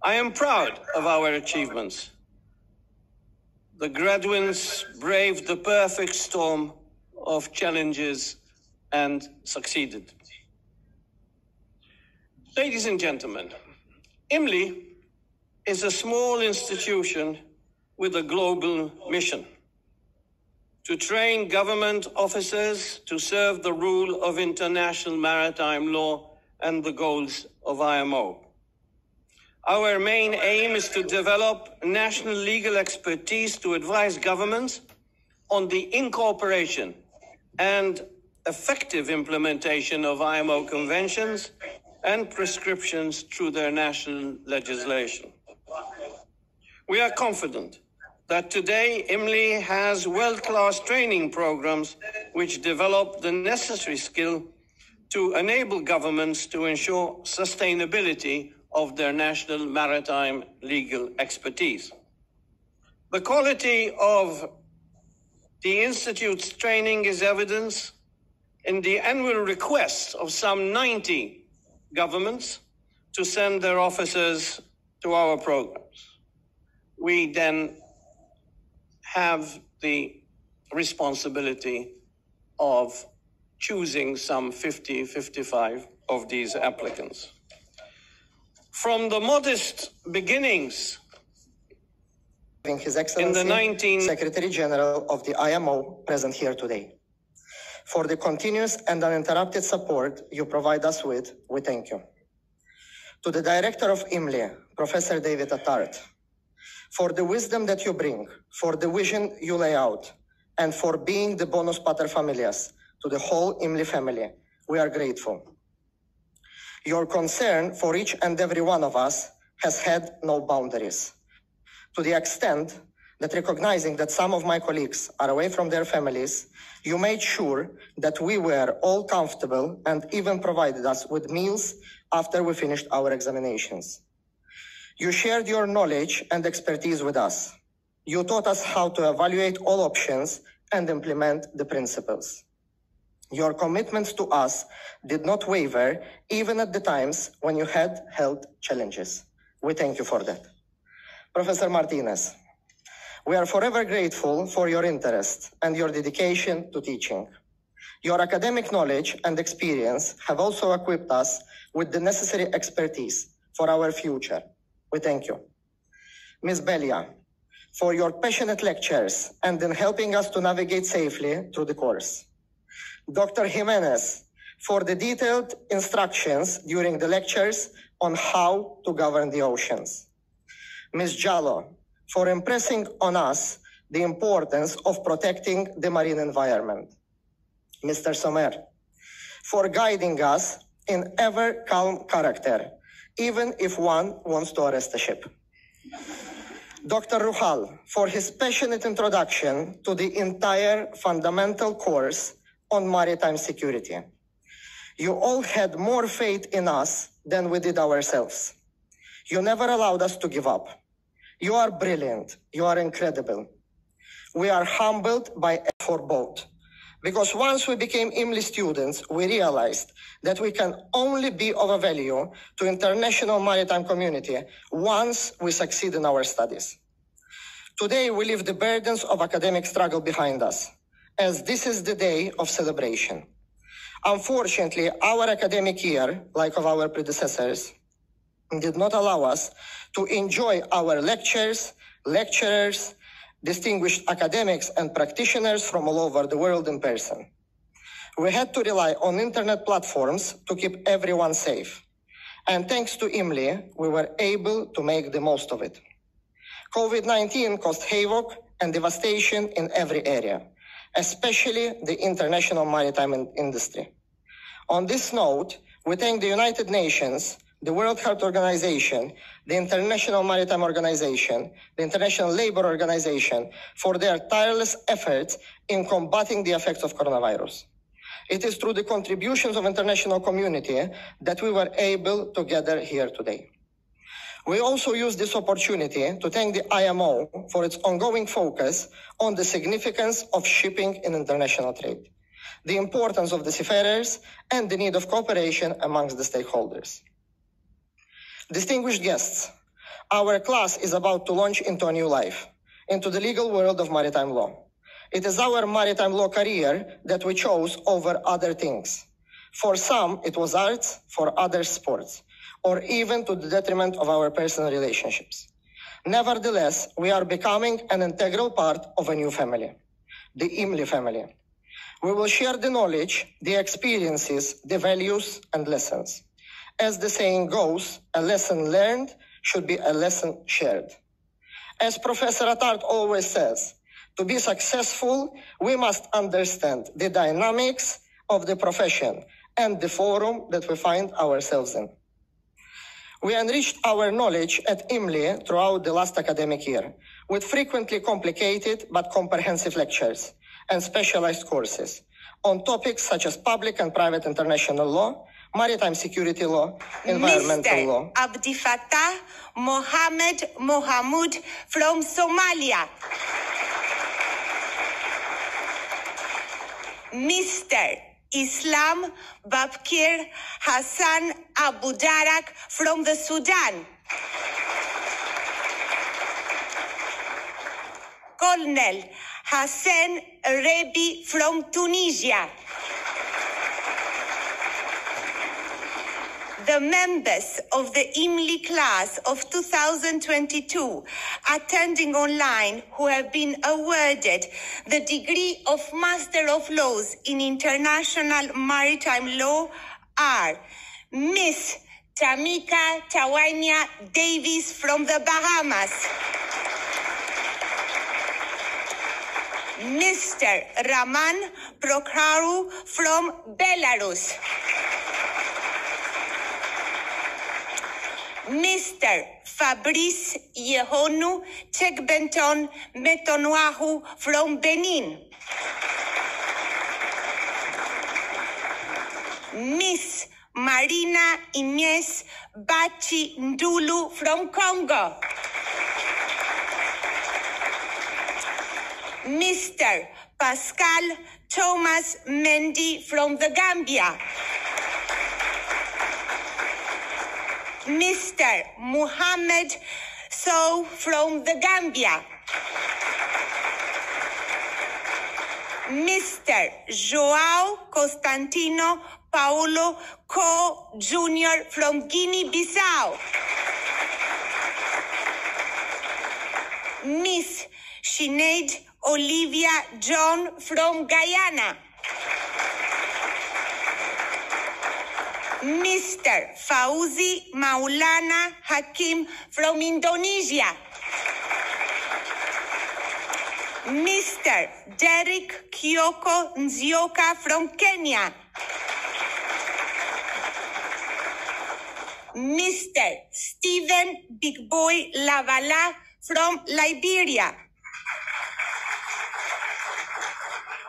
I am proud of our achievements. The graduates braved the perfect storm of challenges and succeeded. Ladies and gentlemen, IMLI is a small institution with a global mission: to train government officers to serve the rule of international maritime law and the goals of IMO. Our main aim is to develop national legal expertise to advise governments on the incorporation and effective implementation of IMO conventions and prescriptions through their national legislation. We are confident that today IMLI has world-class training programs which develop the necessary skill to enable governments to ensure sustainability of their national maritime legal expertise. The quality of the Institute's training is evidenced in the annual request of some 90 governments to send their officers to our programs. We then have the responsibility of choosing some 55 of these applicants. From the modest beginnings His Excellency, Secretary General of the IMO, present here today. For the continuous and uninterrupted support you provide us with, we thank you. To the Director of IMLI, Professor David Attard, for the wisdom that you bring, for the vision you lay out, and for being the bonus pater familias to the whole IMLI family, we are grateful. Your concern for each and every one of us has had no boundaries, to the extent that recognizing that some of my colleagues are away from their families, you made sure that we were all comfortable and even provided us with meals after we finished our examinations. You shared your knowledge and expertise with us. You taught us how to evaluate all options and implement the principles. Your commitments to us did not waver, even at the times when you had health challenges. We thank you for that. Professor Martinez, we are forever grateful for your interest and your dedication to teaching. Your academic knowledge and experience have also equipped us with the necessary expertise for our future. We thank you. Ms. Belia, for your passionate lectures and in helping us to navigate safely through the course. Dr. Jimenez, for the detailed instructions during the lectures on how to govern the oceans. Ms. Jallo, for impressing on us the importance of protecting the marine environment. Mr. Sommer, for guiding us in ever calm character, even if one wants to arrest a ship. Dr. Ruhal, for his passionate introduction to the entire fundamental course on maritime security. You all had more faith in us than we did ourselves. You never allowed us to give up. You are brilliant. You are incredible. We are humbled by for both. Because once we became IMLI students, we realized that we can only be of value to international maritime community once we succeed in our studies. Today, we leave the burdens of academic struggle behind us, as this is the day of celebration. Unfortunately, our academic year, like of our predecessors, did not allow us to enjoy our lectures, lecturers, distinguished academics and practitioners from all over the world in person. We had to rely on internet platforms to keep everyone safe. And thanks to IMLI, we were able to make the most of it. COVID-19 caused havoc and devastation in every area, especially the international maritime industry. On this note, we thank the United Nations, the World Health Organization, the International Maritime Organization, the International Labour Organization for their tireless efforts in combating the effects of coronavirus. It is through the contributions of the international community that we were able to gather here today. We also use this opportunity to thank the IMO for its ongoing focus on the significance of shipping in international trade. the importance of the seafarers, and the need of cooperation amongst the stakeholders. Distinguished guests, our class is about to launch into a new life, into the legal world of maritime law. It is our maritime law career that we chose over other things. For some, it was arts, for others, sports, or even to the detriment of our personal relationships. Nevertheless, we are becoming an integral part of a new family, the IMLI family. We will share the knowledge, the experiences, the values, and lessons. As the saying goes, a lesson learned should be a lesson shared. As Professor Attard always says, to be successful, we must understand the dynamics of the profession and the forum that we find ourselves in. We enriched our knowledge at IMLI throughout the last academic year with frequently complicated but comprehensive lectures and specialized courses on topics such as public and private international law, maritime security law, environmental law. Abdi Fattah Mohammed Mohamud from Somalia. Mr. Islam Babkir Hassan Abu Darak from the Sudan. Colonel Hassan Rebi from Tunisia. The members of the IMLI class of 2022 attending online who have been awarded the degree of Master of Laws in International Maritime Law are Miss Tamika Tawanya Davis from the Bahamas, Mr. Raman Prokharu from Belarus, Mr. Fabrice Yehonu Chekbenton Metonwahu from Benin, Miss Marina Ines Bachi Ndulu from Congo, Mr. Pascal Thomas Mendy from the Gambia, Mr. Muhammad Sow from the Gambia, Mr. Joao Constantino Paulo Co. Jr. from Guinea-Bissau, Miss Sinead Olivia John from Guyana, Mr. Fauzi Maulana Hakim from Indonesia, Mr. Derek Kyoko Nzioka from Kenya, Mr. Stephen Big Boy Lavala from Liberia.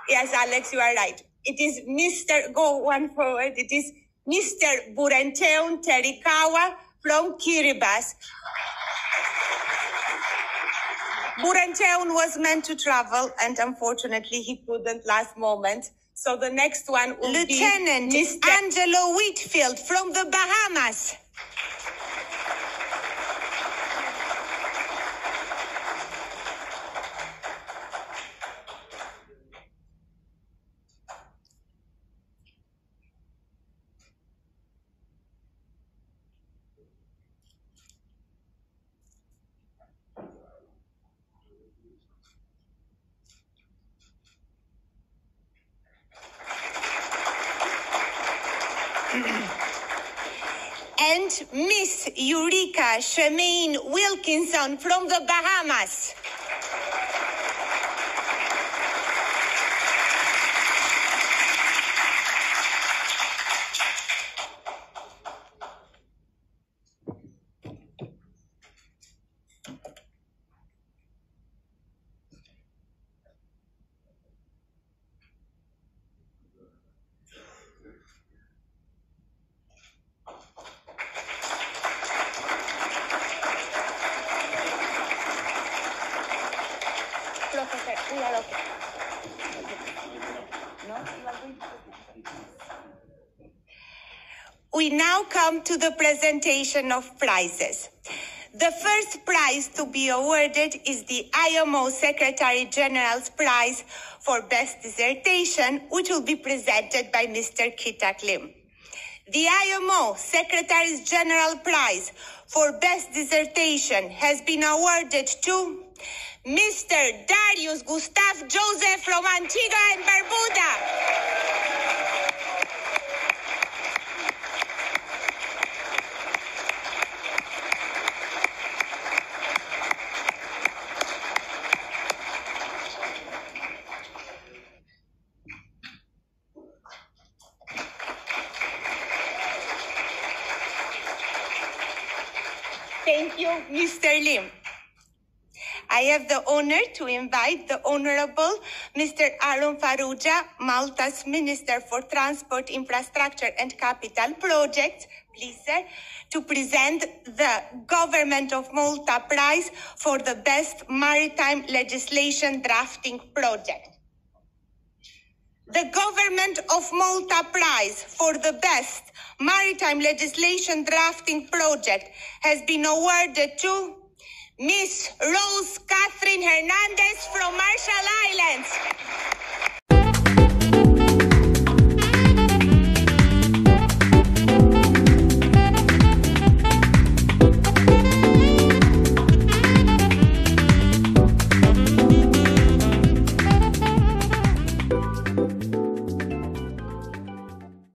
Yes, Alex, you are right. It is Mr. Go one forward. It is Mr. Burenteun Terikawa from Kiribati. Burenteun was meant to travel, and unfortunately he couldn't last moment. So the next one will Lieutenant be Mr. Angelo Whitfield from the Bahamas. And Miss Eureka Shemaine Wilkinson from the Bahamas. We now come to the presentation of prizes. The first prize to be awarded is the IMO Secretary General's Prize for Best Dissertation, which will be presented by Mr. Kitak Lim. The IMO Secretary General Prize for Best Dissertation has been awarded to Mr. Darius Gustav Joseph from Antigua and Barbuda. Thank you, Mr. Lim. I have the honor to invite the Honorable Mr. Aaron Farrugia, Malta's Minister for Transport, Infrastructure and Capital Projects, please, sir, to present the Government of Malta Prize for the Best Maritime Legislation Drafting Project. The Government of Malta Prize for the Best Maritime Legislation Drafting Project has been awarded to Miss Rose Catherine Hernandez from Marshall Islands.